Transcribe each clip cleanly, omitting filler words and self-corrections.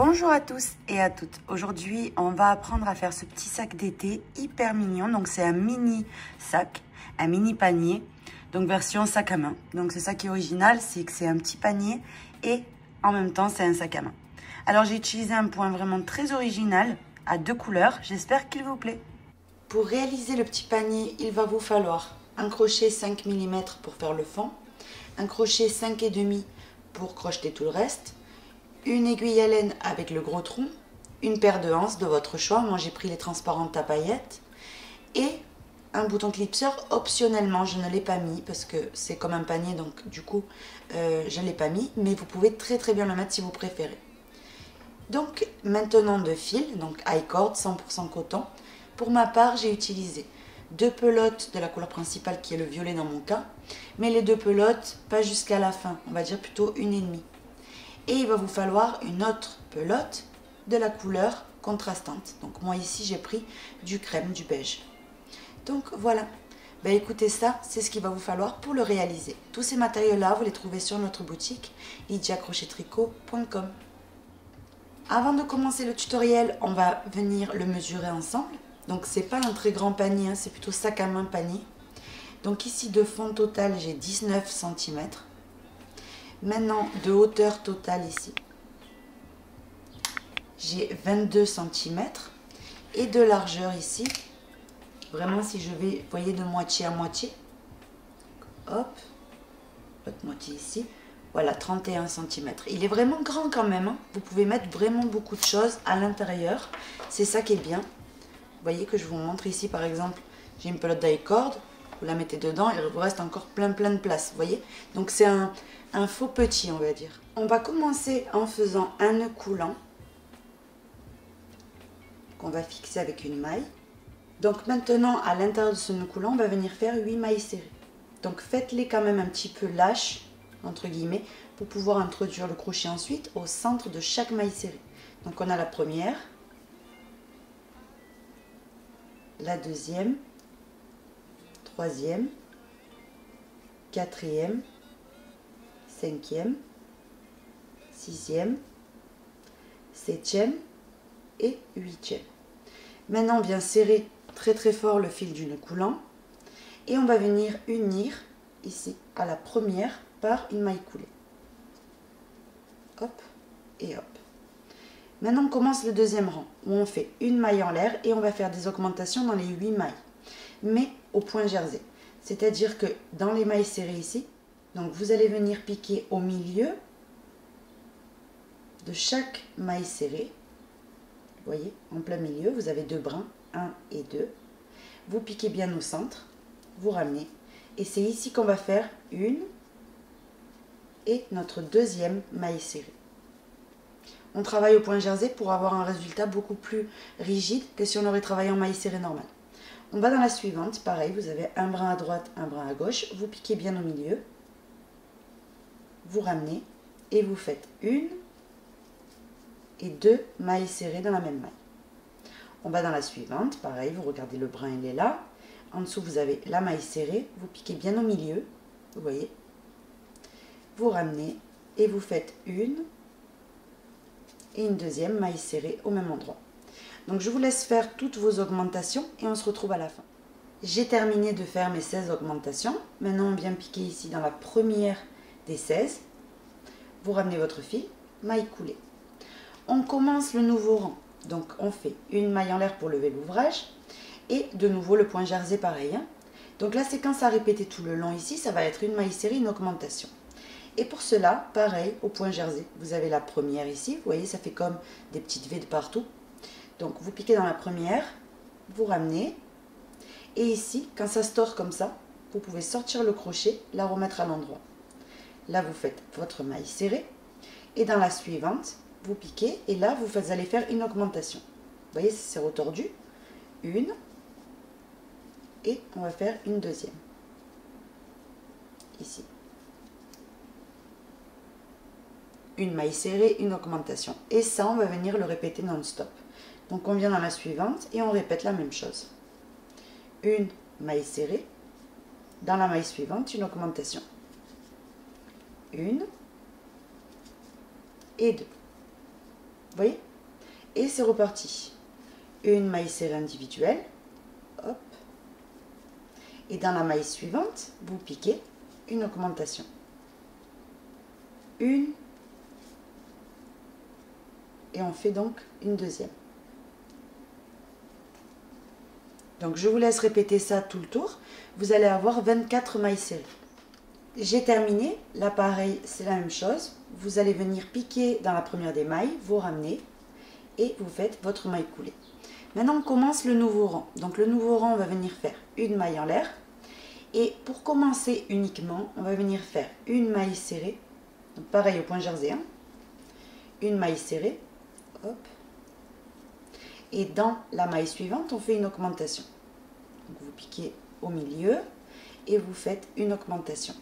Bonjour à tous et à toutes. Aujourd'hui, on va apprendre à faire ce petit sac d'été hyper mignon. Donc, c'est un mini sac, un mini panier. Donc, version sac à main. Donc, c'est ça qui est original, c'est que c'est un petit panier et en même temps, c'est un sac à main. Alors, j'ai utilisé un point vraiment très original à 2 couleurs. J'espère qu'il vous plaît. Pour réaliser le petit panier, il va vous falloir un crochet 5 mm pour faire le fond, un crochet 5,5 pour crocheter tout le reste, une aiguille à laine avec le gros tronc, une paire de anses de votre choix, moi j'ai pris les transparentes à paillettes, et un bouton clipseur optionnellement, je ne l'ai pas mis parce que c'est comme un panier donc du coup je ne l'ai pas mis, mais vous pouvez très bien le mettre si vous préférez. Donc maintenant de fil, donc high cord 100% coton. Pour ma part j'ai utilisé 2 pelotes de la couleur principale qui est le violet dans mon cas, mais les 2 pelotes pas jusqu'à la fin, on va dire plutôt 1,5. Et il va vous falloir une autre pelote de la couleur contrastante. Donc moi ici j'ai pris du crème, du beige. Donc voilà. Ben écoutez, ça c'est ce qu'il va vous falloir pour le réaliser. Tous ces matériaux là vous les trouvez sur notre boutique lydiacrochettricot.com. Avant de commencer le tutoriel, on va venir le mesurer ensemble. Donc c'est pas un très grand panier, hein, c'est plutôt sac à main panier. Donc ici de fond total j'ai 19 cm. Maintenant, de hauteur totale ici, j'ai 22 cm. Et de largeur ici, vraiment si je vais, vous voyez, de moitié à moitié, hop, l'autre moitié ici, voilà, 31 cm. Il est vraiment grand quand même, hein. Vous pouvez mettre vraiment beaucoup de choses à l'intérieur, c'est ça qui est bien. Vous voyez que je vous montre ici par exemple, j'ai une pelote d'high cord, vous la mettez dedans et il vous reste encore plein de place, vous voyez. Donc c'est un faux petit, on va dire. On va commencer en faisant un nœud coulant qu'on va fixer avec une maille. Donc maintenant, à l'intérieur de ce nœud coulant, on va venir faire 8 mailles serrées. Donc faites-les quand même un petit peu lâches, entre guillemets, pour pouvoir introduire le crochet ensuite au centre de chaque maille serrée. Donc on a la première, la deuxième, troisième, quatrième, cinquième, sixième, septième et huitième. Maintenant, on vient serrer très fort le fil du nœud coulant et on va venir unir ici à la première par une maille coulée. Hop et hop. Maintenant, on commence le deuxième rang où on fait une maille en l'air et on va faire des augmentations dans les 8 mailles, mais au point jersey. C'est-à-dire que dans les mailles serrées ici, donc vous allez venir piquer au milieu de chaque maille serrée. Vous voyez, en plein milieu, vous avez 2 brins, 1 et 2. Vous piquez bien au centre, vous ramenez. Et c'est ici qu'on va faire une et notre deuxième maille serrée. On travaille au point jersey pour avoir un résultat beaucoup plus rigide que si on aurait travaillé en maille serrée normale. On va dans la suivante, pareil, vous avez un brin à droite, un brin à gauche. Vous piquez bien au milieu. Vous ramenez et vous faites une et 2 mailles serrées dans la même maille. On va dans la suivante, pareil, vous regardez le brin, il est là. En dessous, vous avez la maille serrée, vous piquez bien au milieu, vous voyez. Vous ramenez et vous faites une et une deuxième maille serrée au même endroit. Donc je vous laisse faire toutes vos augmentations et on se retrouve à la fin. J'ai terminé de faire mes 16 augmentations. Maintenant, on vient piquer ici dans la première des 16. Vous ramenez votre fil, maille coulée. On commence le nouveau rang. Donc on fait une maille en l'air pour lever l'ouvrage et de nouveau le point jersey pareil, hein. Donc la séquence à répéter tout le long ici, ça va être une maille serrée, une augmentation. Et pour cela, pareil, au point jersey, vous avez la première ici, vous voyez, ça fait comme des petites V de partout. Donc vous piquez dans la première, vous ramenez et ici, quand ça se tord comme ça, vous pouvez sortir le crochet, la remettre à l'endroit. Là, vous faites votre maille serrée et dans la suivante, vous piquez et là, vous allez faire une augmentation. Vous voyez, c'est retordu. Une et on va faire une deuxième. Ici. Une maille serrée, une augmentation. Et ça, on va venir le répéter non-stop. Donc, on vient dans la suivante et on répète la même chose. Une maille serrée. Dans la maille suivante, une augmentation. Une et deux. voyez? Et c'est reparti. Une maille serrée individuelle, hop. Et dans la maille suivante, vous piquez une augmentation. Une. Et on fait donc une deuxième. Donc je vous laisse répéter ça tout le tour. Vous allez avoir 24 mailles serrées. J'ai terminé. Là pareil, c'est la même chose. Vous allez venir piquer dans la première des mailles, vous ramenez et vous faites votre maille coulée. Maintenant on commence le nouveau rang. Donc le nouveau rang, on va venir faire une maille en l'air. Et pour commencer uniquement, on va venir faire une maille serrée. Donc pareil au point jersey. Une maille serrée. Hop. Et dans la maille suivante, on fait une augmentation. Donc vous piquez au milieu et vous faites une augmentation.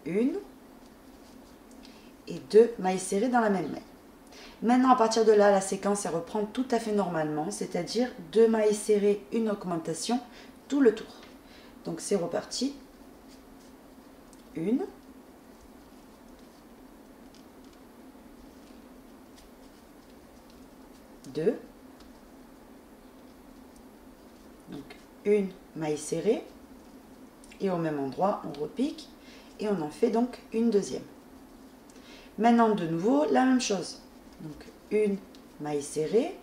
Une et deux mailles serrées dans la même maille. Maintenant, à partir de là, la séquence elle reprend tout à fait normalement, c'est-à-dire deux mailles serrées, une augmentation, tout le tour. Donc c'est reparti. Une. Deux. Donc une maille serrée et au même endroit on repique et on en fait donc une deuxième. Maintenant de nouveau la même chose, donc une maille serrée,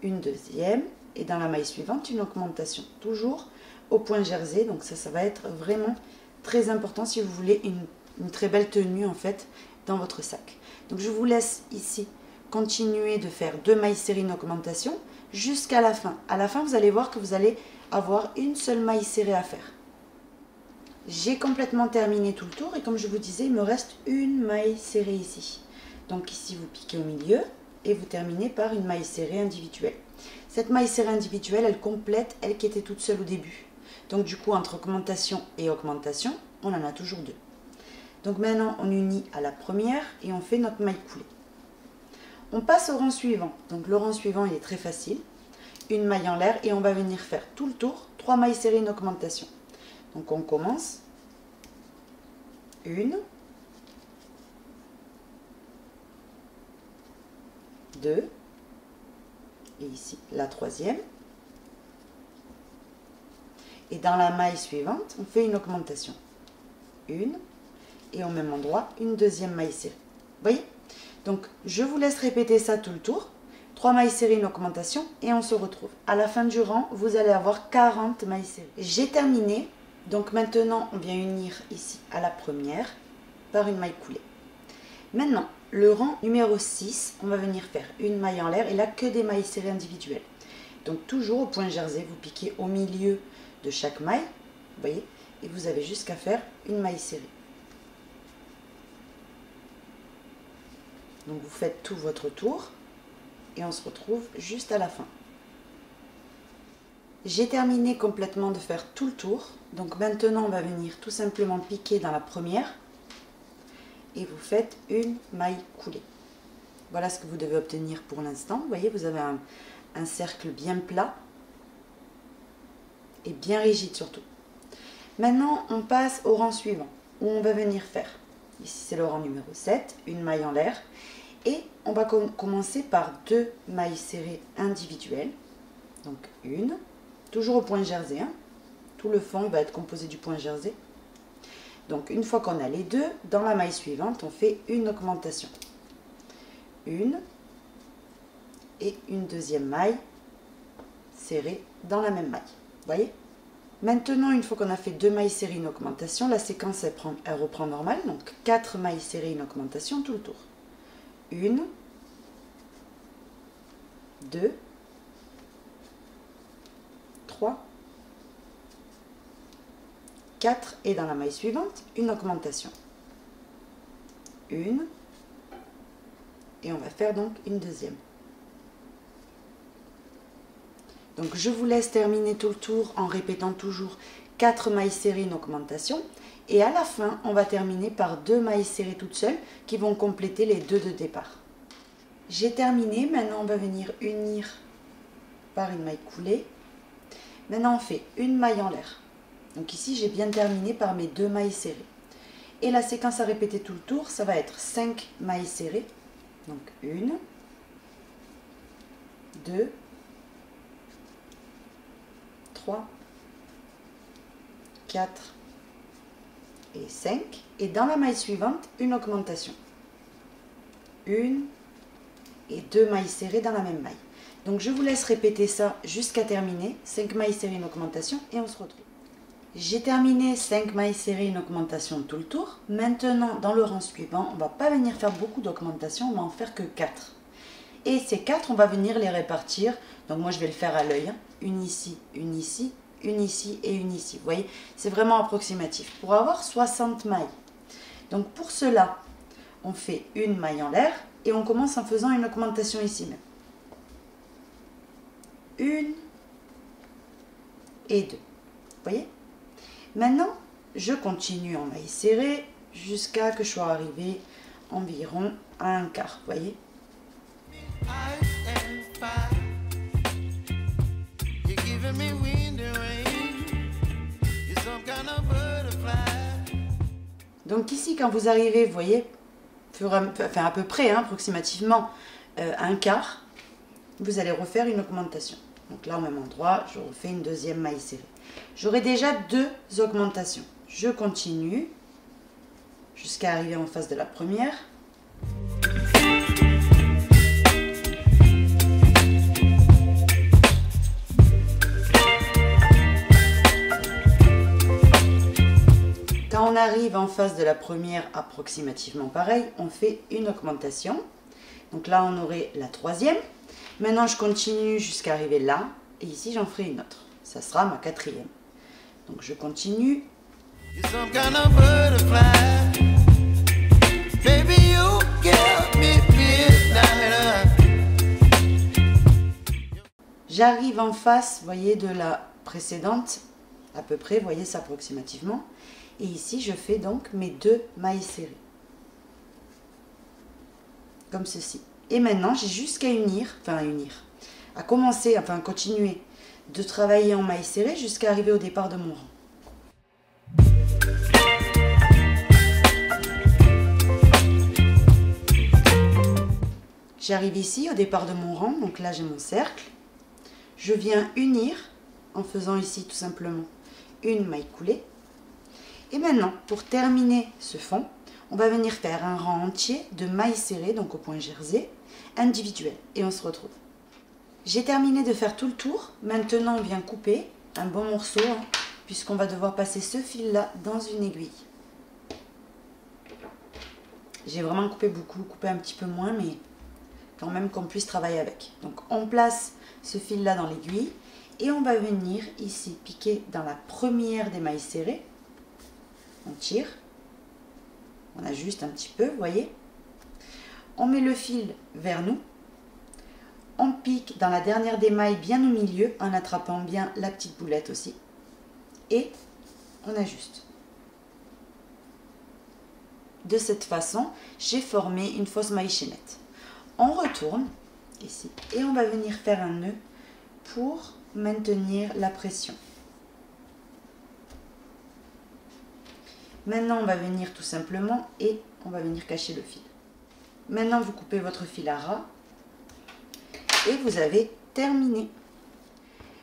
une deuxième et dans la maille suivante une augmentation, toujours au point jersey. Donc ça va être vraiment très important si vous voulez une très belle tenue en fait dans votre sac. Donc je vous laisse ici continuer de faire deux mailles serrées, une augmentation jusqu'à la fin. À la fin, vous allez voir que vous allez avoir une seule maille serrée à faire. J'ai complètement terminé tout le tour et comme je vous disais, il me reste une maille serrée ici. Donc ici, vous piquez au milieu et vous terminez par une maille serrée individuelle. Cette maille serrée individuelle, elle complète elle qui était toute seule au début. Donc du coup, entre augmentation et augmentation, on en a toujours deux. Donc maintenant, on unit à la première et on fait notre maille coulée. On passe au rang suivant. Donc le rang suivant, il est très facile. Une maille en l'air et on va venir faire tout le tour, 3 mailles serrées, une augmentation. Donc on commence. Une. Deux. Et ici, la troisième. Et dans la maille suivante, on fait une augmentation. Une. Et au même endroit, une deuxième maille serrée. Vous voyez? Donc, je vous laisse répéter ça tout le tour. 3 mailles serrées, une augmentation et on se retrouve. À la fin du rang, vous allez avoir 40 mailles serrées. J'ai terminé. Donc maintenant, on vient unir ici à la première par une maille coulée. Maintenant, le rang numéro 6, on va venir faire une maille en l'air et là que des mailles serrées individuelles. Donc toujours au point jersey, vous piquez au milieu de chaque maille, vous voyez, et vous avez jusqu'à faire une maille serrée. Donc vous faites tout votre tour et on se retrouve juste à la fin. J'ai terminé complètement de faire tout le tour. Donc maintenant on va venir tout simplement piquer dans la première et vous faites une maille coulée. Voilà ce que vous devez obtenir pour l'instant. Vous voyez, vous avez un cercle bien plat et bien rigide surtout. Maintenant on passe au rang suivant où on va venir faire, ici c'est le rang numéro 7, une maille en l'air. Et on va commencer par deux mailles serrées individuelles. Donc une, toujours au point jersey. Tout le fond il va être composé du point jersey. Donc une fois qu'on a les deux, dans la maille suivante, on fait une augmentation. Une et une deuxième maille serrée dans la même maille. Vous voyez? Maintenant, une fois qu'on a fait deux mailles serrées, une augmentation, la séquence elle reprend normale. Donc 4 mailles serrées, une augmentation tout le tour. Une, deux, trois, quatre et dans la maille suivante, une augmentation. Une et on va faire donc une deuxième. Donc je vous laisse terminer tout le tour en répétant toujours 4 mailles serrées, une augmentation. Et à la fin, on va terminer par 2 mailles serrées toutes seules qui vont compléter les deux de départ. J'ai terminé, maintenant on va venir unir par une maille coulée. Maintenant on fait une maille en l'air. Donc ici j'ai bien terminé par mes 2 mailles serrées. Et la séquence à répéter tout le tour, ça va être 5 mailles serrées. Donc une, 2, 3, 4 et 5. Et dans la maille suivante, une augmentation. 1 et 2 mailles serrées dans la même maille. Donc je vous laisse répéter ça jusqu'à terminer. 5 mailles serrées, une augmentation et on se retrouve. J'ai terminé 5 mailles serrées, une augmentation tout le tour. Maintenant, dans le rang suivant, on ne va pas venir faire beaucoup d'augmentations, on va en faire que 4. Et ces 4, on va venir les répartir. Donc moi, je vais le faire à l'œil. Une ici, une ici, une ici et une ici. Vous voyez, c'est vraiment approximatif. Pour avoir 60 mailles. Donc pour cela, on fait une maille en l'air et on commence en faisant une augmentation ici même. 1 et 2. Vous voyez? Maintenant, je continue en maille serrée jusqu'à que je sois arrivée environ à un quart. Vous voyez? Donc ici, quand vous arrivez, vous voyez, enfin à peu près, hein, approximativement un quart, vous allez refaire une augmentation. Donc là, au même endroit, je refais une deuxième maille serrée. J'aurai déjà 2 augmentations. Je continue jusqu'à arriver en face de la première. Quand on arrive en face de la première, approximativement pareil, on fait une augmentation. Donc là, on aurait la troisième. Maintenant, je continue jusqu'à arriver là. Et ici, j'en ferai une autre. Ça sera ma quatrième. Donc, je continue. J'arrive en face, vous voyez, de la précédente, à peu près, vous voyez, ça approximativement. Et ici, je fais donc mes 2 mailles serrées. Comme ceci. Et maintenant, j'ai jusqu'à à commencer, enfin continuer de travailler en maille serrée jusqu'à arriver au départ de mon rang. J'arrive ici au départ de mon rang, donc là j'ai mon cercle. Je viens unir en faisant ici tout simplement une maille coulée. Et maintenant, pour terminer ce fond, on va venir faire un rang entier de mailles serrées, donc au point jersey, individuelles. Et on se retrouve. J'ai terminé de faire tout le tour. Maintenant, on vient couper un bon morceau, hein, puisqu'on va devoir passer ce fil-là dans une aiguille. J'ai vraiment coupé beaucoup, coupé un petit peu moins, mais quand même qu'on puisse travailler avec. Donc, on place ce fil-là dans l'aiguille et on va venir ici piquer dans la première des mailles serrées. On tire, on ajuste un petit peu, vous voyez. On met le fil vers nous. On pique dans la dernière des mailles bien au milieu en attrapant bien la petite boulette aussi. Et on ajuste. De cette façon, j'ai formé une fausse maille chaînette. On retourne ici et on va venir faire un nœud pour maintenir la pression. Maintenant, on va venir tout simplement et on va venir cacher le fil. Maintenant, vous coupez votre fil à ras et vous avez terminé.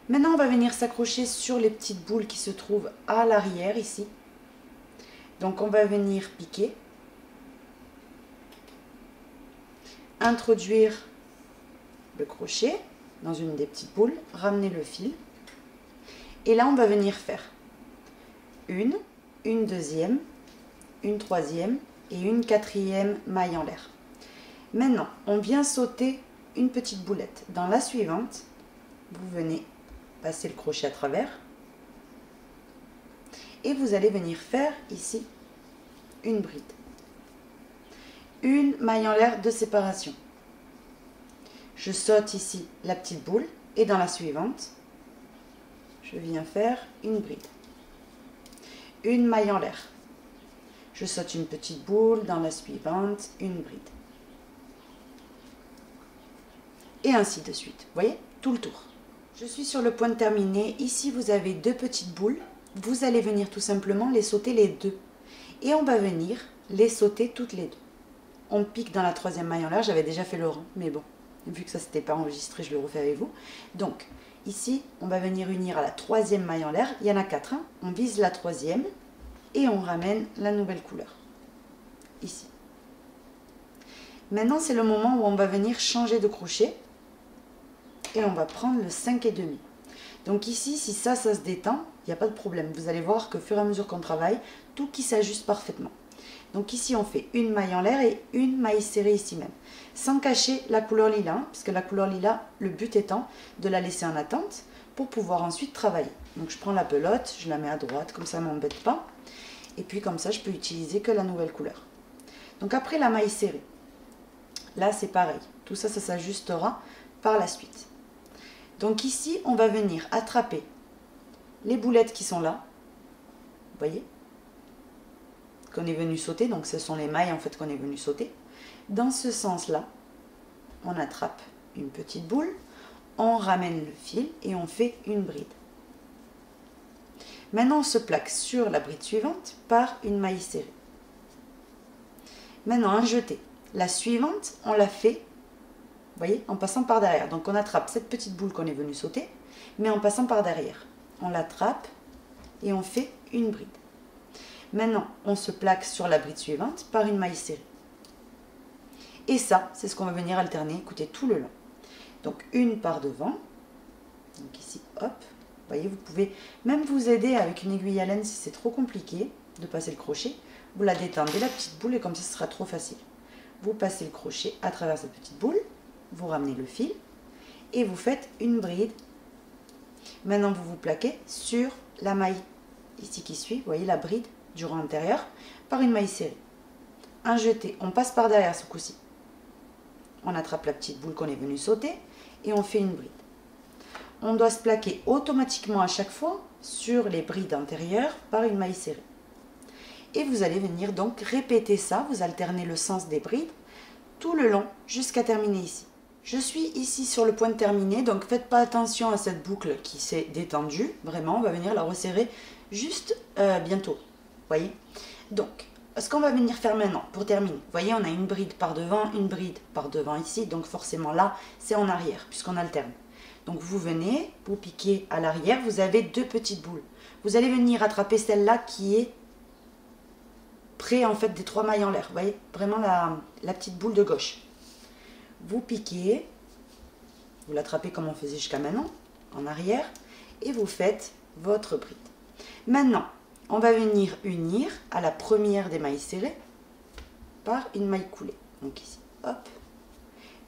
Maintenant, on va venir s'accrocher sur les petites boules qui se trouvent à l'arrière ici. Donc, on va venir piquer, introduire le crochet dans une des petites boules, ramener le fil. Et là, on va venir faire une deuxième, une troisième et une quatrième maille en l'air. Maintenant, on vient sauter une petite boulette. Dans la suivante, vous venez passer le crochet à travers et vous allez venir faire ici une bride. Une maille en l'air de séparation. Je saute ici la petite boule et dans la suivante, je viens faire une bride. Une maille en l'air. Je saute une petite boule, dans la suivante, une bride. Et ainsi de suite. Vous voyez, tout le tour. Je suis sur le point de terminer. Ici, vous avez 2 petites boules. Vous allez venir tout simplement les sauter les 2. Et on va venir les sauter toutes les 2. On pique dans la 3e maille en l'air. J'avais déjà fait le rang, mais bon, Vu que ça s'était pas enregistré, je le refais avec vous. Donc, ici, on va venir unir à la troisième maille en l'air. Il y en a 4. Hein. On vise la troisième et on ramène la nouvelle couleur. Ici. Maintenant, c'est le moment où on va venir changer de crochet. Et on va prendre le 5,5. Donc ici, si ça se détend, il n'y a pas de problème. Vous allez voir que au fur et à mesure qu'on travaille, tout qui s'ajuste parfaitement. Donc ici, on fait une maille en l'air et une maille serrée ici même. Sans cacher la couleur lilas, hein, parce que la couleur lilas, le but étant de la laisser en attente pour pouvoir ensuite travailler. Donc je prends la pelote, je la mets à droite, comme ça ne m'embête pas. Et puis comme ça, je peux utiliser que la nouvelle couleur. Donc après la maille serrée, là c'est pareil. Tout ça, ça s'ajustera par la suite. Donc ici, on va venir attraper les boulettes qui sont là. Vous voyez ? Qu'on est venu sauter, donc ce sont les mailles en fait qu'on est venu sauter. Dans ce sens-là, on attrape une petite boule, on ramène le fil et on fait une bride. Maintenant, on se plaque sur la bride suivante par une maille serrée. Maintenant, un jeté. La suivante, on la fait, vous voyez, en passant par derrière. Donc on attrape cette petite boule qu'on est venu sauter, mais en passant par derrière. On l'attrape et on fait une bride. Maintenant, on se plaque sur la bride suivante par une maille serrée. Et ça, c'est ce qu'on va venir alterner, écoutez, tout le long. Donc, une par devant. Donc ici, hop. Vous voyez, vous pouvez même vous aider avec une aiguille à laine si c'est trop compliqué de passer le crochet. Vous la détendez, la petite boule, et comme ça, ce sera trop facile. Vous passez le crochet à travers cette petite boule. Vous ramenez le fil. Et vous faites une bride. Maintenant, vous vous plaquez sur la maille ici qui suit. Vous voyez, la bride du rang antérieur par une maille serrée. Un jeté, on passe par derrière ce coup-ci. On attrape la petite boule qu'on est venu sauter et on fait une bride. On doit se plaquer automatiquement à chaque fois sur les brides antérieures par une maille serrée. Et vous allez venir donc répéter ça, vous alternez le sens des brides tout le long jusqu'à terminer ici. Je suis ici sur le point de terminer, donc faites pas attention à cette boucle qui s'est détendue. Vraiment, on va venir la resserrer juste bientôt. Voyez, donc ce qu'on va venir faire maintenant pour terminer, vous voyez, on a une bride par devant, une bride par devant ici, donc forcément là c'est en arrière puisqu'on alterne. Donc vous venez, vous piquez à l'arrière, vous avez deux petites boules. Vous allez venir attraper celle-là qui est près en fait des 3 mailles en l'air. Vous voyez, vraiment la petite boule de gauche. Vous piquez, vous l'attrapez comme on faisait jusqu'à maintenant, en arrière, et vous faites votre bride. Maintenant, on va venir unir à la première des mailles serrées par une maille coulée. Donc ici, hop.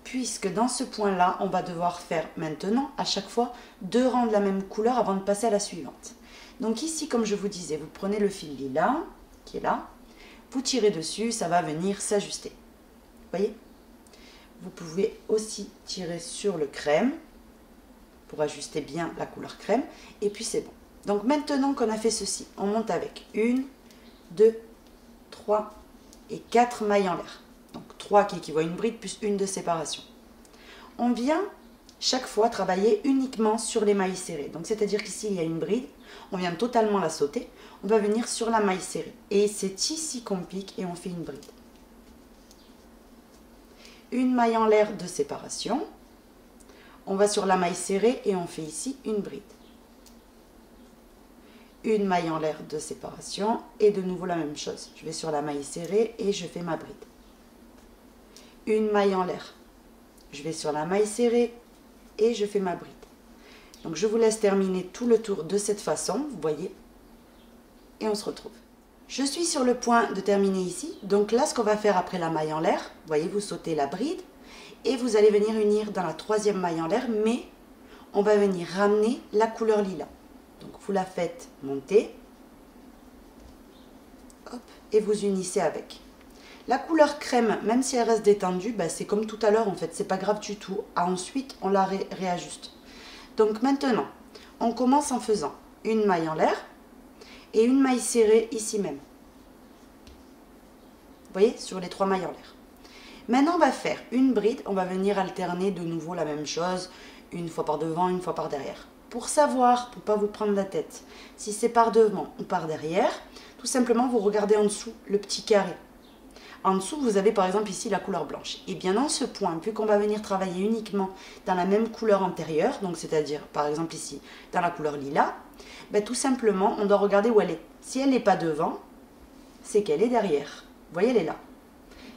Puisque dans ce point-là, on va devoir faire maintenant, à chaque fois, 2 rangs de la même couleur avant de passer à la suivante. Donc ici, comme je vous disais, vous prenez le fil lilas, qui est là, vous tirez dessus, ça va venir s'ajuster. Vous voyez? Vous pouvez aussi tirer sur le crème, pour ajuster bien la couleur crème, et puis c'est bon. Donc maintenant qu'on a fait ceci, on monte avec 1, 2, 3 et 4 mailles en l'air. Donc 3 qui équivaut à une bride plus une de séparation. On vient chaque fois travailler uniquement sur les mailles serrées. Donc c'est-à-dire qu'ici il y a une bride, on vient totalement la sauter, on va venir sur la maille serrée. Et c'est ici qu'on pique et on fait une bride. Une maille en l'air de séparation. On va sur la maille serrée et on fait ici une bride. Une maille en l'air de séparation et de nouveau la même chose. Je vais sur la maille serrée et je fais ma bride. Une maille en l'air. Je vais sur la maille serrée et je fais ma bride. Donc je vous laisse terminer tout le tour de cette façon, vous voyez, et on se retrouve. Je suis sur le point de terminer ici. Donc là, ce qu'on va faire après la maille en l'air, vous voyez, vous sautez la bride et vous allez venir unir dans la troisième maille en l'air, mais on va venir ramener la couleur lilas. Donc vous la faites monter, hop, et vous unissez avec. La couleur crème, même si elle reste détendue, bah c'est comme tout à l'heure en fait, c'est pas grave du tout. Ensuite, on la réajuste. Donc maintenant, on commence en faisant une maille en l'air et une maille serrée ici même. Vous voyez, sur les 3 mailles en l'air. Maintenant, on va faire une bride, on va venir alterner de nouveau la même chose, une fois par devant, une fois par derrière. Pour savoir, pour ne pas vous prendre la tête, si c'est par devant ou par derrière, tout simplement vous regardez en dessous le petit carré. En dessous, vous avez par exemple ici la couleur blanche. Et bien dans ce point, vu qu'on va venir travailler uniquement dans la même couleur antérieure, donc c'est-à-dire par exemple ici dans la couleur lilas, ben, tout simplement on doit regarder où elle est. Si elle n'est pas devant, c'est qu'elle est derrière. Vous voyez, elle est là.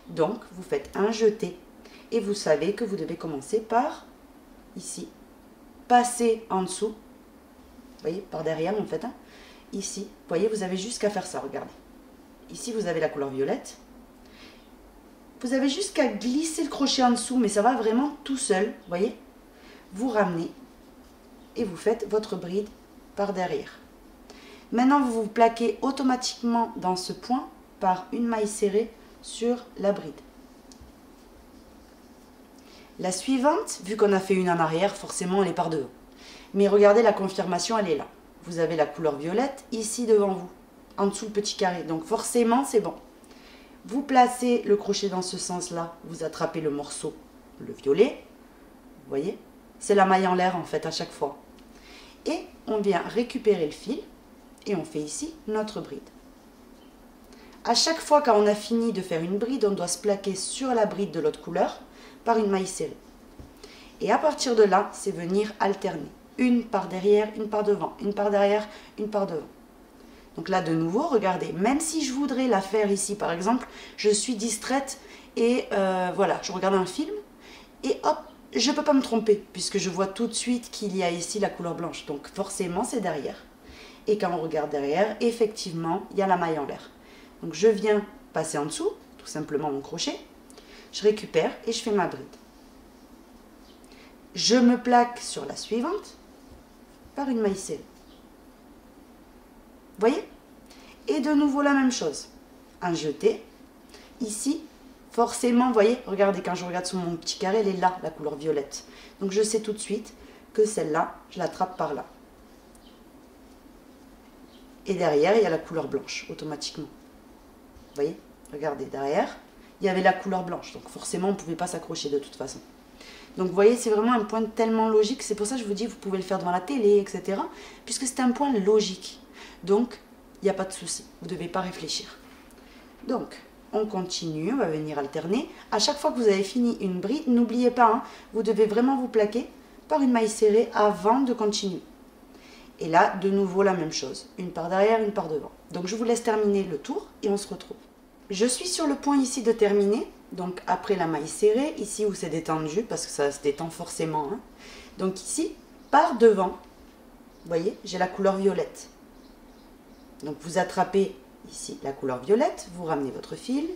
Donc vous faites un jeté et vous savez que vous devez commencer par ici, passer en dessous, vous voyez, par derrière en fait, hein. Ici, vous voyez, vous avez juste qu'à faire ça, regardez. Ici vous avez la couleur violette. Vous avez juste qu'à glisser le crochet en dessous, mais ça va vraiment tout seul, vous voyez. Vous ramenez et vous faites votre bride par derrière. Maintenant, vous vous plaquez automatiquement dans ce point par une maille serrée sur la bride. La suivante, vu qu'on a fait une en arrière, forcément elle est par devant. Mais regardez, la confirmation, elle est là. Vous avez la couleur violette ici devant vous, en dessous le petit carré. Donc forcément, c'est bon. Vous placez le crochet dans ce sens-là, vous attrapez le morceau, le violet, vous voyez, c'est la maille en l'air en fait à chaque fois. Et on vient récupérer le fil et on fait ici notre bride. À chaque fois quand on a fini de faire une bride, on doit se plaquer sur la bride de l'autre couleur par une maille serrée. Et à partir de là, c'est venir alterner. Une par derrière, une par devant, une par derrière, une par devant. Donc là, de nouveau, regardez, même si je voudrais la faire ici, par exemple, je suis distraite et voilà, je regarde un film et hop, je ne peux pas me tromper puisque je vois tout de suite qu'il y a ici la couleur blanche. Donc forcément, c'est derrière. Et quand on regarde derrière, effectivement, il y a la maille en l'air. Donc je viens passer en dessous, tout simplement mon crochet, je récupère et je fais ma bride. Je me plaque sur la suivante par une maille serrée. Vous voyez? Et de nouveau la même chose. Un jeté. Ici, forcément, vous voyez, regardez, quand je regarde sur mon petit carré, elle est là, la couleur violette. Donc je sais tout de suite que celle-là, je l'attrape par là. Et derrière, il y a la couleur blanche, automatiquement. Vous voyez? Regardez, derrière, il y avait la couleur blanche. Donc forcément, on ne pouvait pas s'accrocher de toute façon. Donc vous voyez, c'est vraiment un point tellement logique. C'est pour ça que je vous dis, vous pouvez le faire devant la télé, etc. Puisque c'est un point logique. Donc, il n'y a pas de souci. Vous ne devez pas réfléchir. Donc, on continue. On va venir alterner. À chaque fois que vous avez fini une bride, n'oubliez pas, hein, vous devez vraiment vous plaquer par une maille serrée avant de continuer. Et là, de nouveau, la même chose. Une par derrière, une par devant. Donc, je vous laisse terminer le tour et on se retrouve. Je suis sur le point ici de terminer. Donc, après la maille serrée, ici où c'est détendu, parce que ça se détend forcément. Hein. Donc, ici, par devant, vous voyez, j'ai la couleur violette. Donc, vous attrapez ici la couleur violette, vous ramenez votre fil,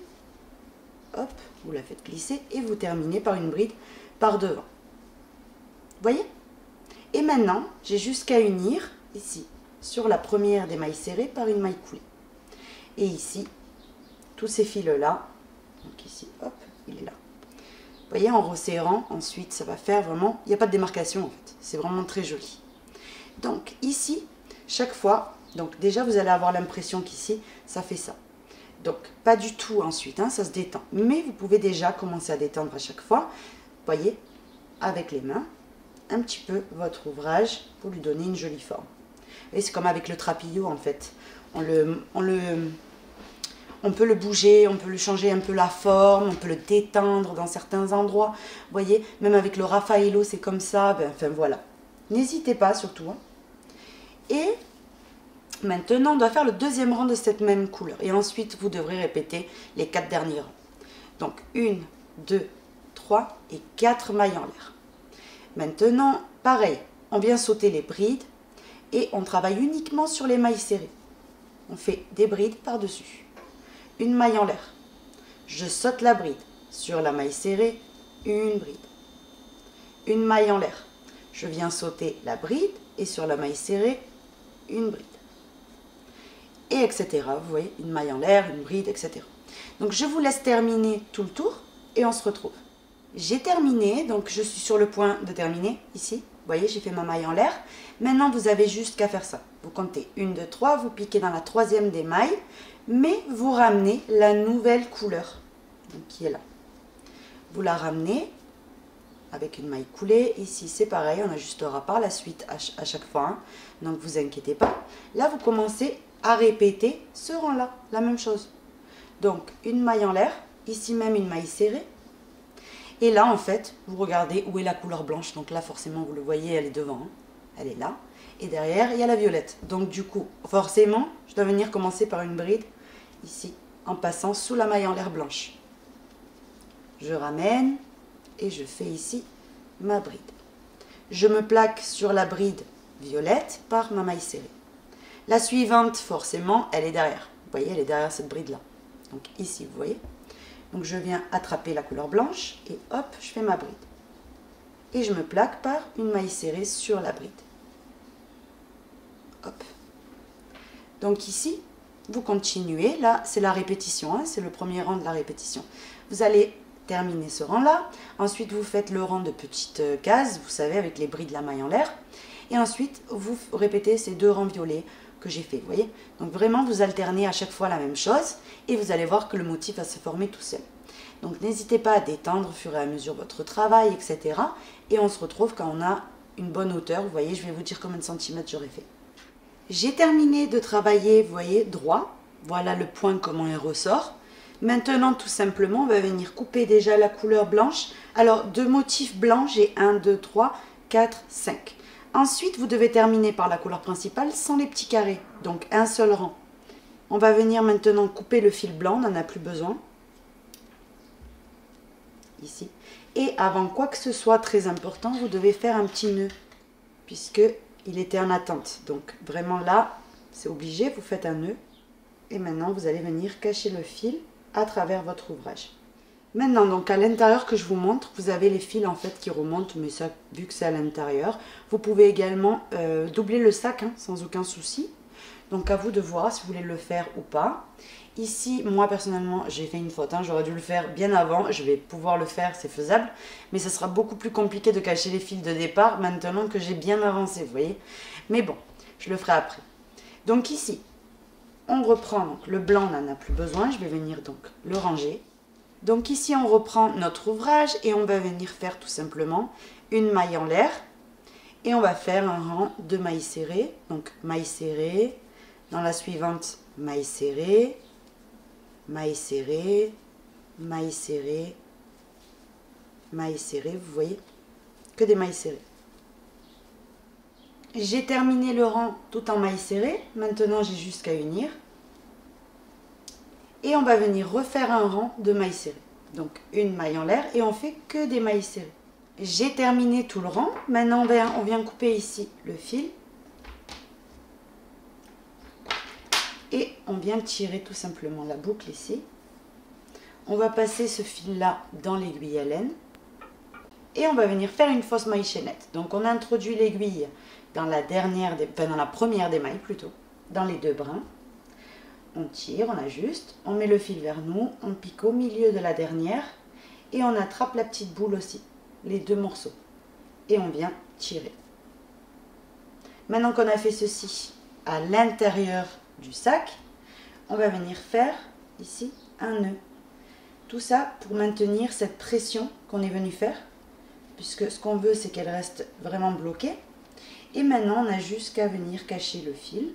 hop, vous la faites glisser et vous terminez par une bride par devant. Vous voyez? Et maintenant, j'ai juste qu'à unir ici, sur la première des mailles serrées, par une maille coulée. Et ici, tous ces fils-là, donc ici, hop, il est là. Vous voyez, en resserrant, ensuite, ça va faire vraiment... Il n'y a pas de démarcation, en fait. C'est vraiment très joli. Donc, ici, chaque fois... Donc, déjà, vous allez avoir l'impression qu'ici, ça fait ça. Donc, pas du tout ensuite, hein, ça se détend. Mais vous pouvez déjà commencer à détendre à chaque fois. Vous voyez, avec les mains, un petit peu votre ouvrage pour lui donner une jolie forme. Et c'est comme avec le trapillo, en fait. On peut le bouger, on peut lui changer un peu la forme, on peut le détendre dans certains endroits. Vous voyez, même avec le Raffaello, c'est comme ça. Ben, enfin, voilà. N'hésitez pas, surtout. Hein. Et maintenant, on doit faire le deuxième rang de cette même couleur. Et ensuite, vous devrez répéter les 4 derniers rangs. Donc, 1, 2, 3 et 4 mailles en l'air. Maintenant, pareil, on vient sauter les brides et on travaille uniquement sur les mailles serrées. On fait des brides par-dessus. Une maille en l'air. Je saute la bride. Sur la maille serrée, une bride. Une maille en l'air. Je viens sauter la bride et sur la maille serrée, une bride. Et etc. Vous voyez, une maille en l'air, une bride, etc. Donc je vous laisse terminer tout le tour et on se retrouve. J'ai terminé, donc je suis sur le point de terminer ici. Vous voyez, j'ai fait ma maille en l'air. Maintenant, vous avez juste qu'à faire ça. Vous comptez 1, 2, 3, vous piquez dans la troisième des mailles, mais vous ramenez la nouvelle couleur donc, qui est là. Vous la ramenez avec une maille coulée. Ici, c'est pareil, on ajustera par la suite à chaque fois. Hein. Donc, vous inquiétez pas. Là, vous commencez à répéter ce rang-là, la même chose. Donc, une maille en l'air, ici même une maille serrée. Et là, en fait, vous regardez où est la couleur blanche. Donc là, forcément, vous le voyez, elle est devant. Hein. Elle est là. Et derrière, il y a la violette. Donc du coup, forcément, je dois venir commencer par une bride ici, en passant sous la maille en l'air blanche. Je ramène et je fais ici ma bride. Je me plaque sur la bride violette par ma maille serrée. La suivante, forcément, elle est derrière. Vous voyez, elle est derrière cette bride-là. Donc ici, vous voyez. Donc je viens attraper la couleur blanche et hop, je fais ma bride. Et je me plaque par une maille serrée sur la bride. Hop. Donc ici, vous continuez. Là, c'est la répétition. Hein, c'est le premier rang de la répétition. Vous allez terminer ce rang-là. Ensuite, vous faites le rang de petites cases, vous savez, avec les brides de la maille en l'air. Et ensuite, vous répétez ces 2 rangs violets que j'ai fait, vous voyez. Donc vraiment, vous alternez à chaque fois la même chose et vous allez voir que le motif va se former tout seul. Donc n'hésitez pas à détendre au fur et à mesure votre travail, etc. Et on se retrouve quand on a une bonne hauteur. Vous voyez, je vais vous dire combien de centimètres j'aurais fait. J'ai terminé de travailler, vous voyez, droit. Voilà le point, comment il ressort. Maintenant, tout simplement, on va venir couper déjà la couleur blanche. Alors, de motifs blancs, j'ai 1, 2, 3, 4, 5. Ensuite, vous devez terminer par la couleur principale sans les petits carrés. Donc, un seul rang. On va venir maintenant couper le fil blanc, on n'en a plus besoin. Ici. Et avant quoi que ce soit très important, vous devez faire un petit nœud. Puisqu'il était en attente. Donc, vraiment là, c'est obligé, vous faites un nœud. Et maintenant, vous allez venir cacher le fil à travers votre ouvrage. Maintenant, donc à l'intérieur que je vous montre, vous avez les fils en fait qui remontent, mais ça, vu que c'est à l'intérieur, vous pouvez également doubler le sac hein, sans aucun souci. Donc à vous de voir si vous voulez le faire ou pas. Ici, moi personnellement, j'ai fait une faute, hein, j'aurais dû le faire bien avant, je vais pouvoir le faire, c'est faisable, mais ça sera beaucoup plus compliqué de cacher les fils de départ maintenant que j'ai bien avancé, vous voyez. Mais bon, je le ferai après. Donc ici, on reprend, donc le blanc, on n'en a plus besoin, je vais venir donc le ranger. Donc ici, on reprend notre ouvrage et on va venir faire tout simplement une maille en l'air. Et on va faire un rang de mailles serrées. Donc maille serrée, dans la suivante, maille serrée, maille serrée, maille serrée, maille serrée, vous voyez, que des mailles serrées. J'ai terminé le rang tout en mailles serrées. Maintenant, j'ai juste qu'à unir. Et on va venir refaire un rang de mailles serrées. Donc, une maille en l'air et on fait que des mailles serrées. J'ai terminé tout le rang. Maintenant, on vient couper ici le fil. Et on vient tirer tout simplement la boucle ici. On va passer ce fil-là dans l'aiguille à laine. Et on va venir faire une fausse maille chaînette. Donc, on introduit l'aiguille dans la première des mailles plutôt, dans les 2 brins. On tire, on ajuste, on met le fil vers nous, on pique au milieu de la dernière et on attrape la petite boule aussi, les 2 morceaux. Et on vient tirer. Maintenant qu'on a fait ceci à l'intérieur du sac, on va venir faire ici un nœud. Tout ça pour maintenir cette pression qu'on est venu faire, puisque ce qu'on veut c'est qu'elle reste vraiment bloquée. Et maintenant, on a juste qu'à venir cacher le fil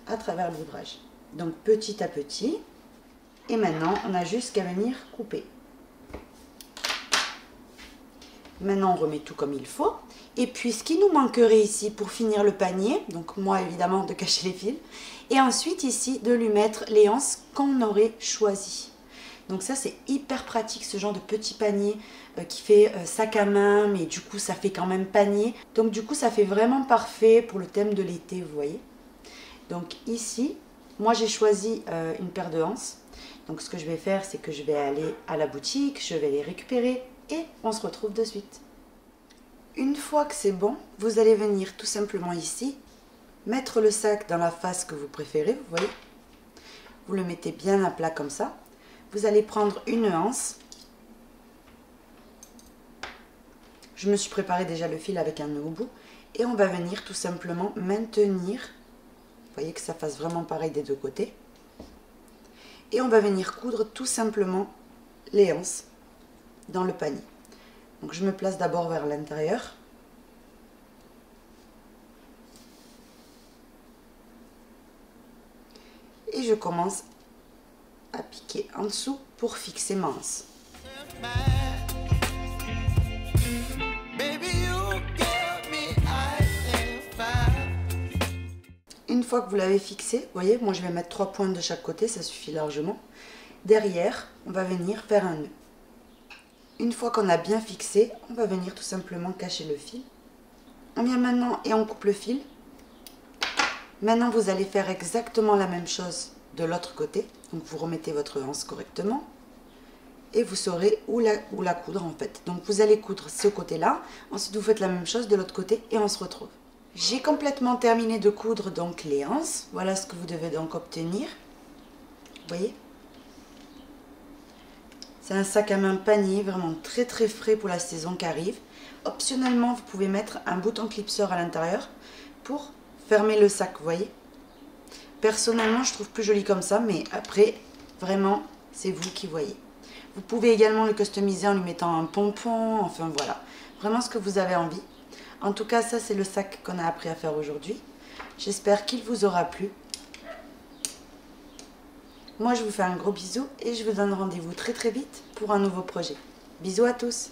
à travers l'ouvrage. Donc, petit à petit. Et maintenant, on a juste qu'à venir couper. Maintenant, on remet tout comme il faut. Et puis, ce qui nous manquerait ici pour finir le panier, donc moi, évidemment, de cacher les fils. Et ensuite, ici, de lui mettre les anses qu'on aurait choisies. Donc ça, c'est hyper pratique, ce genre de petit panier qui fait sac à main, mais du coup, ça fait quand même panier. Donc du coup, ça fait vraiment parfait pour le thème de l'été, vous voyez. Donc ici, moi, j'ai choisi une paire de anses. Donc ce que je vais faire, c'est que je vais aller à la boutique, je vais les récupérer et on se retrouve de suite. Une fois que c'est bon, vous allez venir tout simplement ici, mettre le sac dans la face que vous préférez, vous voyez. Vous le mettez bien à plat comme ça. Vous allez prendre une anse. Je me suis préparé déjà le fil avec un nœud au bout. Et on va venir tout simplement maintenir. Vous voyez que ça fasse vraiment pareil des 2 côtés. Et on va venir coudre tout simplement les anses dans le panier. Donc je me place d'abord vers l'intérieur. Et je commence à piquer en dessous pour fixer ma anse. Une fois que vous l'avez fixé, vous voyez, moi je vais mettre 3 pointes de chaque côté, ça suffit largement. Derrière, on va venir faire un nœud. Une fois qu'on a bien fixé, on va venir tout simplement cacher le fil. On vient maintenant et on coupe le fil. Maintenant, vous allez faire exactement la même chose de l'autre côté. Donc, vous remettez votre anse correctement et vous saurez où la coudre en fait. Donc, vous allez coudre ce côté-là. Ensuite, vous faites la même chose de l'autre côté et on se retrouve. J'ai complètement terminé de coudre donc les anses. Voilà ce que vous devez donc obtenir. Vous voyez? C'est un sac à main panier, vraiment très très frais pour la saison qui arrive. Optionnellement, vous pouvez mettre un bouton clipseur à l'intérieur pour fermer le sac, vous voyez. Personnellement, je trouve plus joli comme ça, mais après, vraiment, c'est vous qui voyez. Vous pouvez également le customiser en lui mettant un pompon, enfin voilà. Vraiment ce que vous avez envie. En tout cas, ça c'est le sac qu'on a appris à faire aujourd'hui. J'espère qu'il vous aura plu. Moi, je vous fais un gros bisou et je vous donne rendez-vous très très vite pour un nouveau projet. Bisous à tous!